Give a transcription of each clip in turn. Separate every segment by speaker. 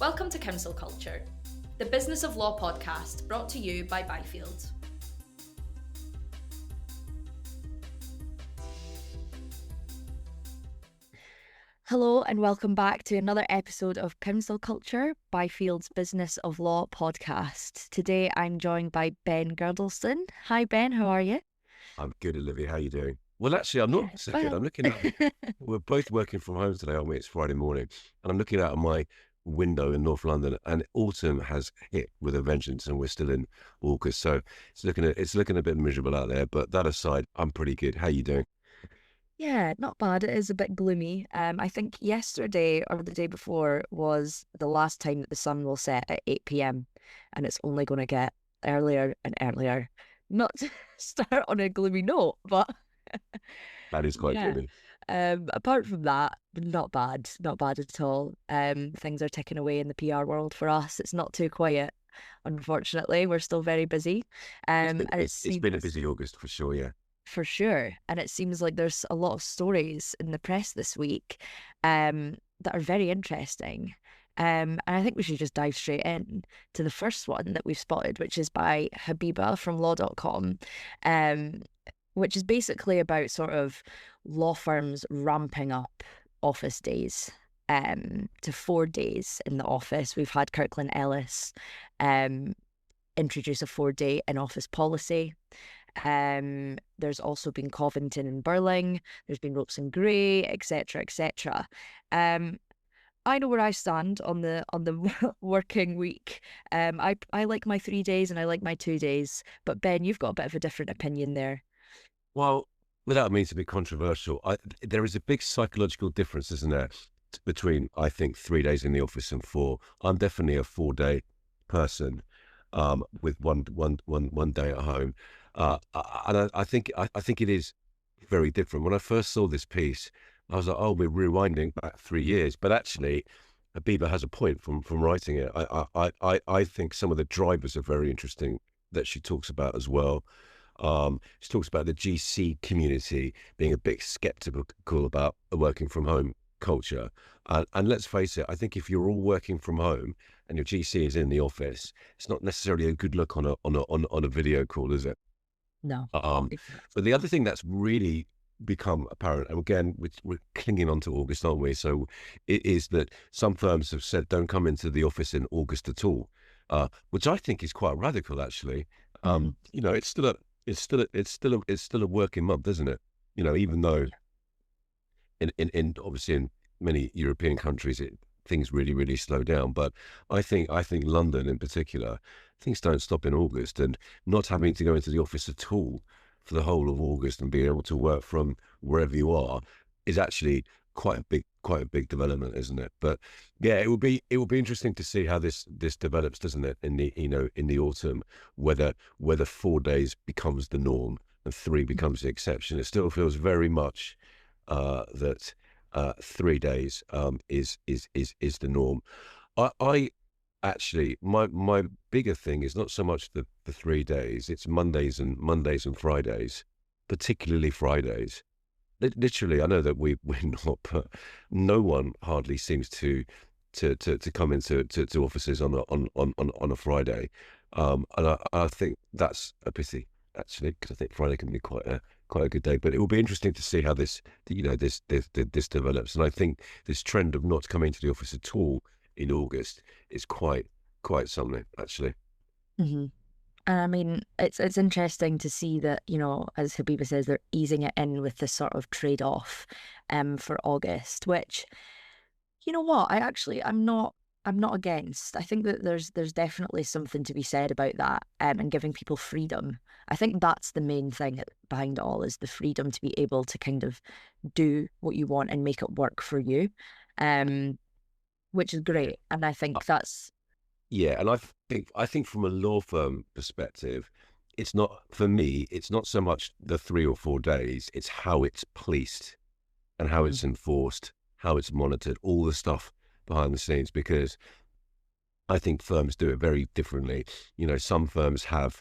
Speaker 1: Welcome to Council Culture, the Business of Law podcast brought to you by Byfield.
Speaker 2: Hello and welcome back to another episode of Council Culture, Byfield's Business of Law podcast. Today I'm joined by Ben Girdlestone. Hi Ben, how are you?
Speaker 3: I'm good, Olivia. How are you doing? Well, actually, I'm not so good. I'm looking at, we're both working from home today, aren't we? It's Friday morning. And I'm looking out of my window in North London, and autumn has hit with a vengeance, and we're still in August. So it's looking a bit miserable out there. But that aside, I'm pretty good. How are you doing?
Speaker 2: Yeah, not bad. It is a bit gloomy. I think yesterday or the day before was the last time that the sun will set at 8 p.m. and it's only going to get earlier and earlier. Not to start on a gloomy note, but
Speaker 3: That is quite gloomy.
Speaker 2: apart from that, not bad at all. Things are ticking away in the PR world for us. It's not too quiet, unfortunately. We're still very busy.
Speaker 3: It's been a busy August for sure, yeah.
Speaker 2: For sure. And it seems like there's a lot of stories in the press this week that are very interesting. And I think we should just dive straight in to the first one that we've spotted, which is by Habiba from law.com, which is basically about sort of law firms ramping up office days to 4 days in the office. We've had Kirkland Ellis introduce a 4-day in-office policy. There's also been Covington and Burling, there's been Ropes and Gray, etc., etc. I know where I stand on the working week. I like my 3 days and I like my 2 days, but Ben, you've got a bit of a different opinion there.
Speaker 3: Well, without meaning to be controversial, there is a big psychological difference, isn't there, between, I think, 3 days in the office and 4. I'm definitely a 4-day person with one day at home. And I think it is very different. When I first saw this piece, I was like, oh, we're rewinding back 3 years. But actually, Habiba has a point from writing it. I think some of the drivers are very interesting that she talks about as well. She talks about the GC community being a bit skeptical about a working from home culture. And let's face it, I think if you're all working from home and your GC is in the office, it's not necessarily a good look on a video call, is it?
Speaker 2: No.
Speaker 3: But the other thing that's really become apparent, and again, we're clinging on to August, aren't we? So it is that some firms have said don't come into the office in August at all, which I think is quite radical, actually. You know, it's still a working month, isn't it? You know, even though in obviously in many European countries things really slow down, but I think London in particular, things don't stop in August, and not having to go into the office at all for the whole of August and being able to work from wherever you are is actually quite a big development, isn't it? But yeah, it will be interesting to see how this develops, doesn't it, in the autumn, whether 4 days becomes the norm and 3 becomes the exception. It still feels very much that 3 days is the norm. I actually, my bigger thing is not so much the 3 days. It's Mondays and Fridays, particularly Fridays. Literally, I know that we're not, but no one hardly seems to come into offices on a Friday, and I think that's a pity, actually, because I think Friday can be quite a good day. But it will be interesting to see how this develops, and I think this trend of not coming to the office at all in August is quite something, actually.
Speaker 2: Mm-hmm. And I mean, it's interesting to see that, you know, as Habiba says, they're easing it in with this sort of trade-off for August, which, you know what, I'm not against. I think that there's definitely something to be said about that, and giving people freedom. I think that's the main thing behind it all, is the freedom to be able to kind of do what you want and make it work for you, which is great. And I think that's...
Speaker 3: Yeah, and I think from a law firm perspective, it's not, for me, it's not so much the 3 or 4 days, it's how it's policed and how it's enforced, how it's monitored, all the stuff behind the scenes, because I think firms do it very differently. You know, some firms have,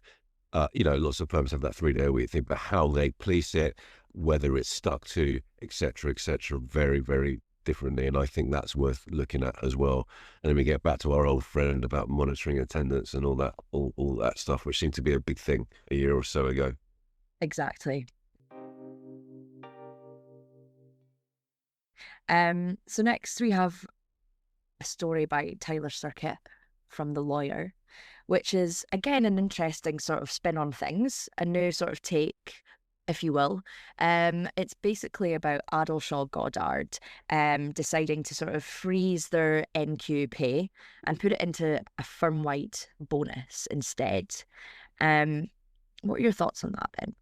Speaker 3: lots of firms have that 3-day a week thing, but how they police it, whether it's stuck to, et cetera, very, very differently, and I think that's worth looking at as well. And then we get back to our old friend about monitoring attendance and all that stuff, which seemed to be a big thing a year or so ago.
Speaker 2: Exactly. So next we have a story by Tyler Circuit from The Lawyer, which is again an interesting sort of spin on things, a new sort of take, if you will. It's basically about Addleshaw Goddard deciding to sort of freeze their NQ pay and put it into a firm-wide bonus instead. What are your thoughts on that, Ben?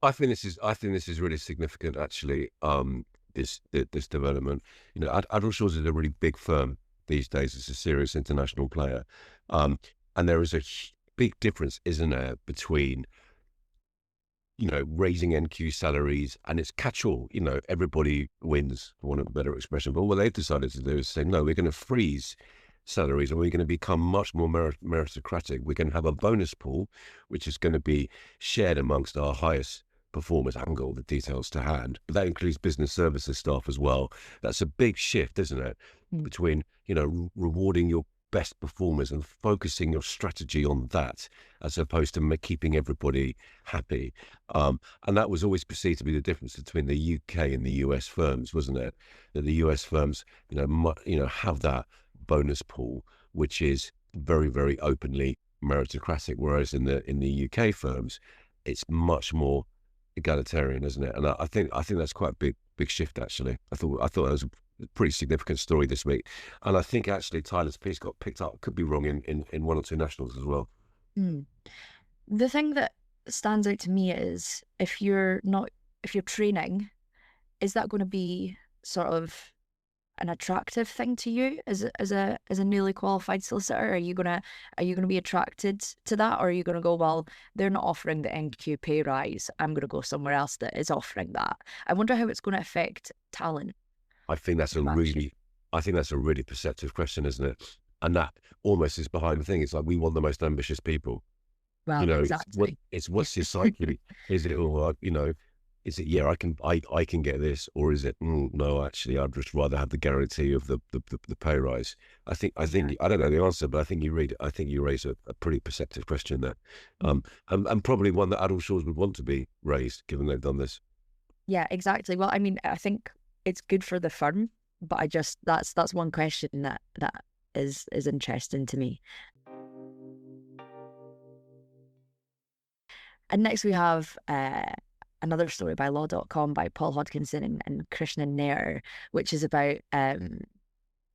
Speaker 3: I think this is really significant, actually. This development, Addleshaw's is a really big firm these days. It's a serious international player, and there is a big difference, isn't there, between raising NQ salaries, and it's catch-all. Everybody wins, for want of a better expression. But what they've decided to do is say, no, we're going to freeze salaries, and we're going to become much more meritocratic. We're going to have a bonus pool, which is going to be shared amongst our highest performers. I haven't got all the details to hand, but that includes business services staff as well. That's a big shift, isn't it? Between, rewarding your best performers and focusing your strategy on that, as opposed to keeping everybody happy. And that was always perceived to be the difference between the UK and the US firms, wasn't it? That the US firms, have that bonus pool, which is very, very openly meritocratic, whereas in the UK firms, it's much more egalitarian, isn't it? And I think that's quite a big shift, actually. I thought that was a pretty significant story this week, and I think actually Tyler's piece got picked up, could be wrong, in one or two nationals as well.
Speaker 2: The thing that stands out to me is if you're training, is that going to be sort of an attractive thing to you as a newly qualified solicitor? Are you gonna be attracted to that, or are you gonna go, well, they're not offering the NQ pay rise, I'm gonna go somewhere else that is offering that? I wonder how it's going to affect talent.
Speaker 3: I think that's a really perceptive question, isn't it? And that almost is behind the thing. It's like, we want the most ambitious people.
Speaker 2: Well, exactly.
Speaker 3: It's what's your psyche? Is it all, is it, yeah, I can get this, or is it, no, actually, I'd just rather have the guarantee of the pay rise? I think I don't know the answer, but I think you raise a pretty perceptive question there, and probably one that Addleshaws would want to be raised, given they've done this.
Speaker 2: Yeah, exactly. Well, I mean, I think it's good for the firm, but that's one question that is interesting to me. And next we have another story by law.com by Paul Hodkinson and Krishnan Nair, which is about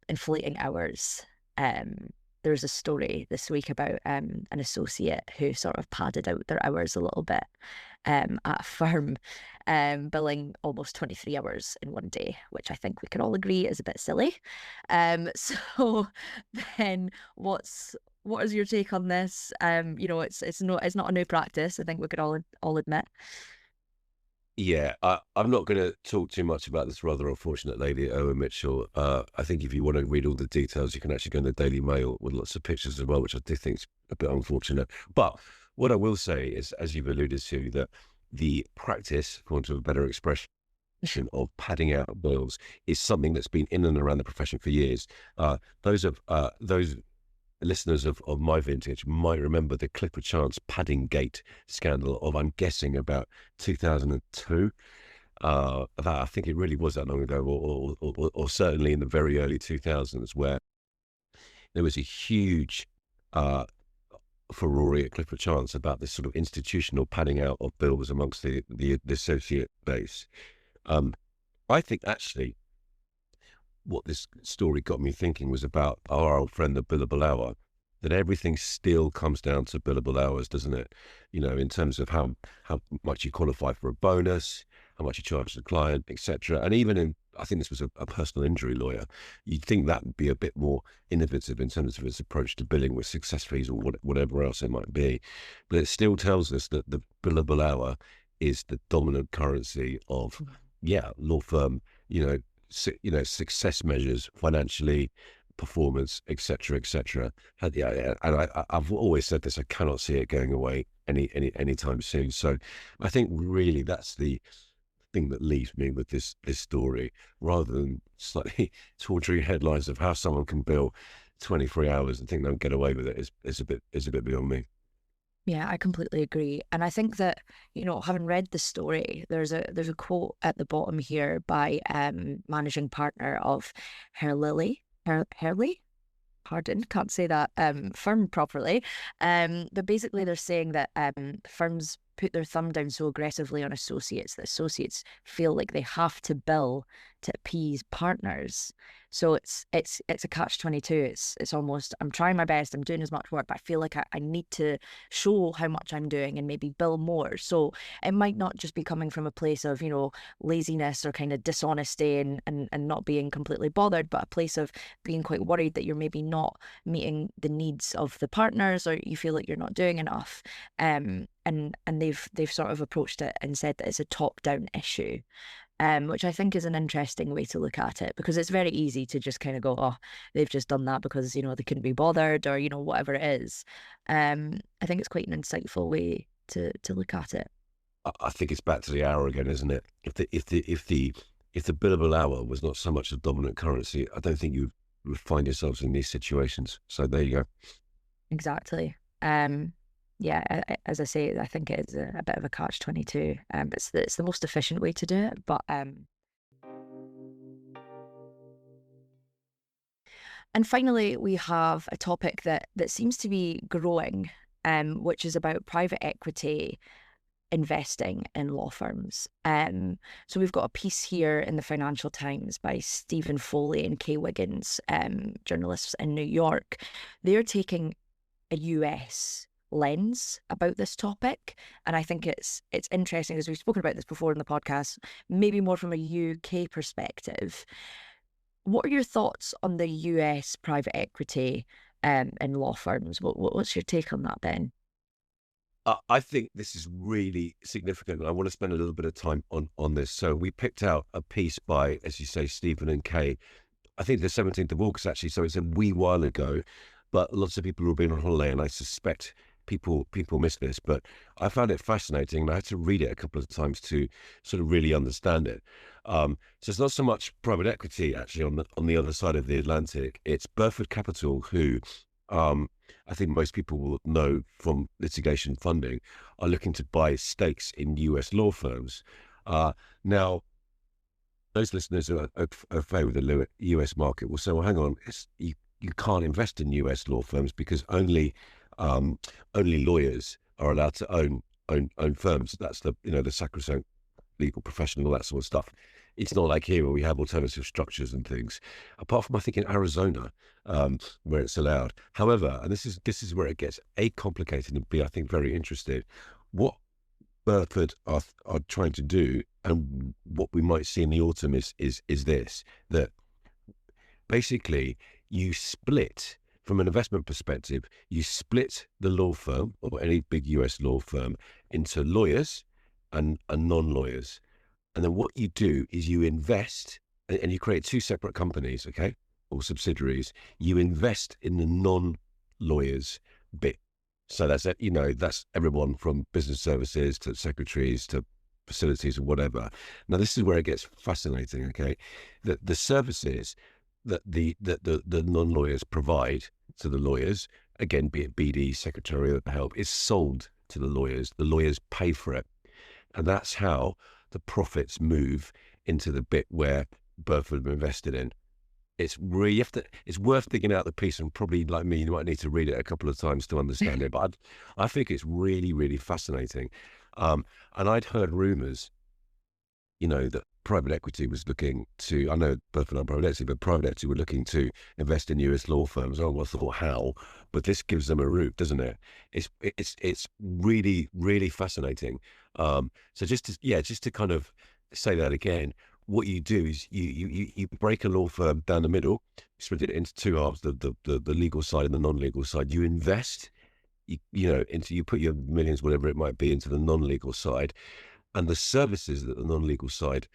Speaker 2: inflating hours. There's a story this week about an associate who sort of padded out their hours a little bit at a firm, billing almost 23 hours in one day, which I think we can all agree is a bit silly. So then what is your take on this? It's not a new practice, I think we could all admit.
Speaker 3: Yeah, I'm not going to talk too much about this rather unfortunate lady, Owen Mitchell. I think if you want to read all the details, you can actually go in the Daily Mail with lots of pictures as well, which I do think is a bit unfortunate. But what I will say is, as you've alluded to, that the practice, for want of a better expression, of padding out bills is something that's been in and around the profession for years. Those listeners of my vintage might remember the Clifford Chance padding gate scandal of, I'm guessing, about 2002. I think it really was that long ago, or certainly in the very early 2000s, where there was a huge furore at Clifford Chance about this sort of institutional padding out of bills amongst the associate base. I think actually what this story got me thinking was about our old friend, the billable hour, that everything still comes down to billable hours, doesn't it? In terms of how much you qualify for a bonus, how much you charge the client, etc. And even I think this was a personal injury lawyer, you'd think that would be a bit more innovative in terms of its approach to billing with success fees or whatever else it might be. But it still tells us that the billable hour is the dominant currency of, law firm, success measures, financially, performance, etc., etc. And I've always said this, I cannot see it going away anytime soon. So I think really that's the thing that leaves me with this story, rather than slightly tawdry headlines of how someone can bill 23 hours and think they'll get away with it, is a bit beyond me.
Speaker 2: Yeah, I completely agree. And I think that, having read the story, there's a quote at the bottom here by managing partner of Hurley, pardon, can't say that firm properly. But basically they're saying that firms put their thumb down so aggressively on associates that associates feel like they have to bill to appease partners. So it's a catch-22. It's almost, I'm trying my best, I'm doing as much work, but I feel like I need to show how much I'm doing and maybe bill more. So it might not just be coming from a place of, laziness or kind of dishonesty and not being completely bothered, but a place of being quite worried that you're maybe not meeting the needs of the partners, or you feel like you're not doing enough. And they've sort of approached it and said that it's a top-down issue. Which I think is an interesting way to look at it, because it's very easy to just kind of go, oh, they've just done that because, they couldn't be bothered, or, whatever it is. I think it's quite an insightful way to look at it.
Speaker 3: I think it's back to the hour again, isn't it? If the billable hour was not so much a dominant currency, I don't think you would find yourselves in these situations. So there you go.
Speaker 2: Exactly. Yeah, as I say, I think it is a bit of a catch-22. It's the most efficient way to do it, but and finally, we have a topic that seems to be growing, which is about private equity investing in law firms. So we've got a piece here in the Financial Times by Stephen Foley and Kay Wiggins, journalists in New York. They're taking a US lens about this topic, and I think it's interesting, because we've spoken about this before in the podcast, maybe more from a UK perspective. What are your thoughts on the US private equity in law firms? What's your take on that, Ben?
Speaker 3: I think this is really significant, and I want to spend a little bit of time on this. So we picked out a piece by, as you say, Stephen and Kay, I think the 17th of August, actually, so it's a wee while ago, but lots of people who have been on holiday, and I suspect people missed this, but I found it fascinating, and I had to read it a couple of times to sort of really understand it. So it's not so much private equity actually on the other side of the Atlantic. It's Burford Capital, who I think most people will know from litigation funding, are looking to buy stakes in US law firms. Now, those listeners who are familiar with the US market will say, well, hang on, you can't invest in US law firms because only lawyers are allowed to own firms. That's the sacrosanct legal profession, all that sort of stuff. It's not like here where we have alternative structures and things, apart from I think in Arizona, where it's allowed. However, and this is where it gets complicated and I think very interesting. What Burford are trying to do, and what we might see in the autumn is this, that basically you split, from an investment perspective, you split the law firm or any big US law firm into lawyers and non-lawyers. And then what you do is you invest, and you create two separate companies, okay, or subsidiaries. You invest in the non-lawyers bit. So that's everyone from business services to secretaries to facilities or whatever. Now, this is where it gets fascinating, okay? The services that the non-lawyers provide to the lawyers, again, be it BD, secretarial help, is sold to the lawyers. The lawyers pay for it. And that's how the profits move into the bit where Burford invested in. It's really, it's worth digging out the piece, and probably like me, you might need to read it a couple of times to understand it. But I think it's really, really fascinating. And I'd heard rumours, that private equity was looking to, I know Burford aren't private equity, but private equity were looking to invest in US law firms. Oh, I thought how, but this gives them a route, doesn't it? It's really, really fascinating. So just to kind of say that again, what you do is you break a law firm down the middle, split it into two halves, the legal side and the non-legal side. You invest, you put your millions, whatever it might be, into the non-legal side, and the services that the non-legal side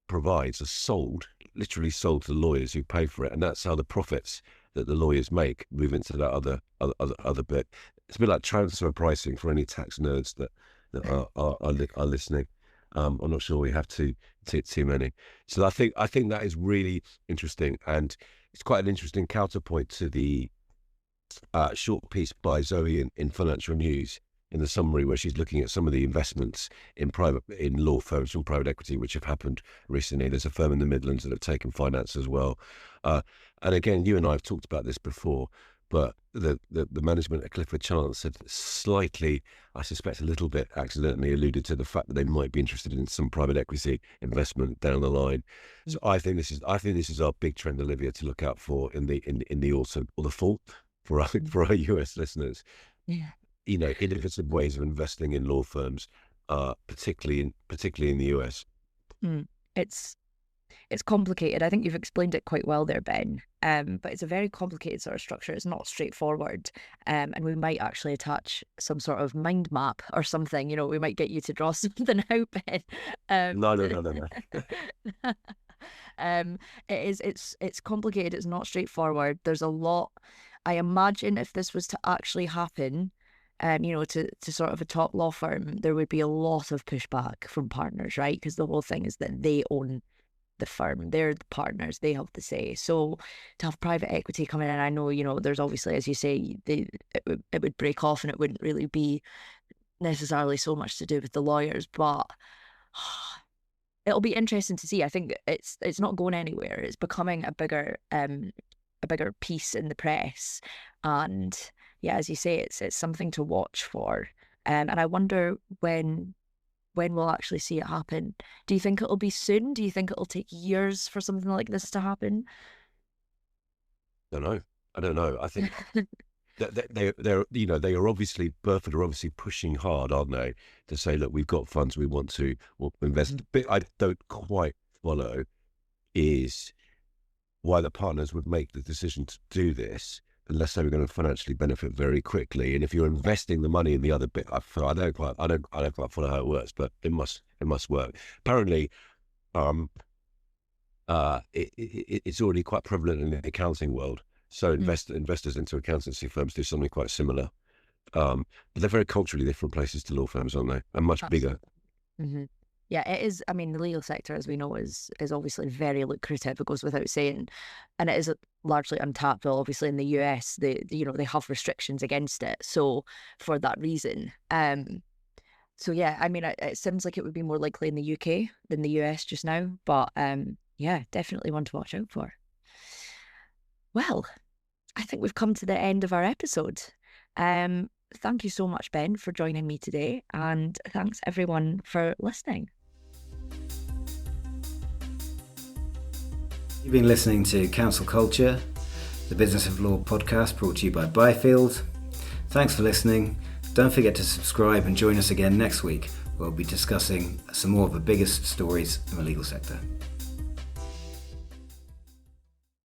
Speaker 3: provides are literally sold to the lawyers who pay for it, and that's how the profits that the lawyers make move into that other bit. It's a bit like transfer pricing for any tax nerds that are listening. I'm not sure we have too many. So I think that is really interesting, and it's quite an interesting counterpoint to the short piece by Zoe in Financial News in the summary, where she's looking at some of the investments in law firms from private equity which have happened recently. There's a firm in the Midlands that have taken finance as well, and again, you and I have talked about this before, but the management at Clifford Chance had slightly, I suspect a little bit accidentally, alluded to the fact that they might be interested in some private equity investment down the line. So I think this is our big trend, Olivia, to look out for in the autumn or the fall for our US listeners.
Speaker 2: Yeah.
Speaker 3: Innovative ways of investing in law firms, particularly in the US.
Speaker 2: It's complicated. I think you've explained it quite well there, Ben. But it's a very complicated sort of structure. It's not straightforward. And we might actually attach some sort of mind map or something. We might get you to draw something out, Ben.
Speaker 3: No.
Speaker 2: It's complicated. It's not straightforward. There's a lot. I imagine if this was to actually happen, to sort of a top law firm, there would be a lot of pushback from partners, right? Because the whole thing is that they own the firm, they're the partners, they have the say. So to have private equity come in, and I know, there's obviously, as you say, it would break off, and it wouldn't really be necessarily so much to do with the lawyers, but it'll be interesting to see. I think it's not going anywhere. It's becoming a bigger piece in the press, and yeah, as you say, it's something to watch for. And I wonder when we'll actually see it happen. Do you think it'll be soon? Do you think it'll take years for something like this to happen?
Speaker 3: I don't know. I think that they are obviously, Burford are obviously pushing hard, aren't they, to say, look, we've got funds we want to invest. The bit I don't quite follow is why the partners would make the decision to do this unless they were going to financially benefit very quickly. And if you're investing the money in the other bit, I don't quite follow how it works, but it must work. Apparently, it's already quite prevalent in the accounting world. So investors into accountancy firms do something quite similar. But they're very culturally different places to law firms, aren't they? And much bigger.
Speaker 2: Mm-hmm. Yeah, it is. I mean, the legal sector, as we know, is obviously very lucrative. It goes without saying, and it is largely untapped. Well, obviously in the US, they have restrictions against it. So for that reason, so yeah, I mean, it seems like it would be more likely in the UK than the US just now. But yeah, definitely one to watch out for. Well, I think we've come to the end of our episode. Thank you so much, Ben, for joining me today, and thanks everyone for listening.
Speaker 4: You've been listening to Counsel Culture, the Business of Law podcast brought to you by Byfield. Thanks for listening. Don't forget to subscribe and join us again next week, where we'll be discussing some more of the biggest stories in the legal sector.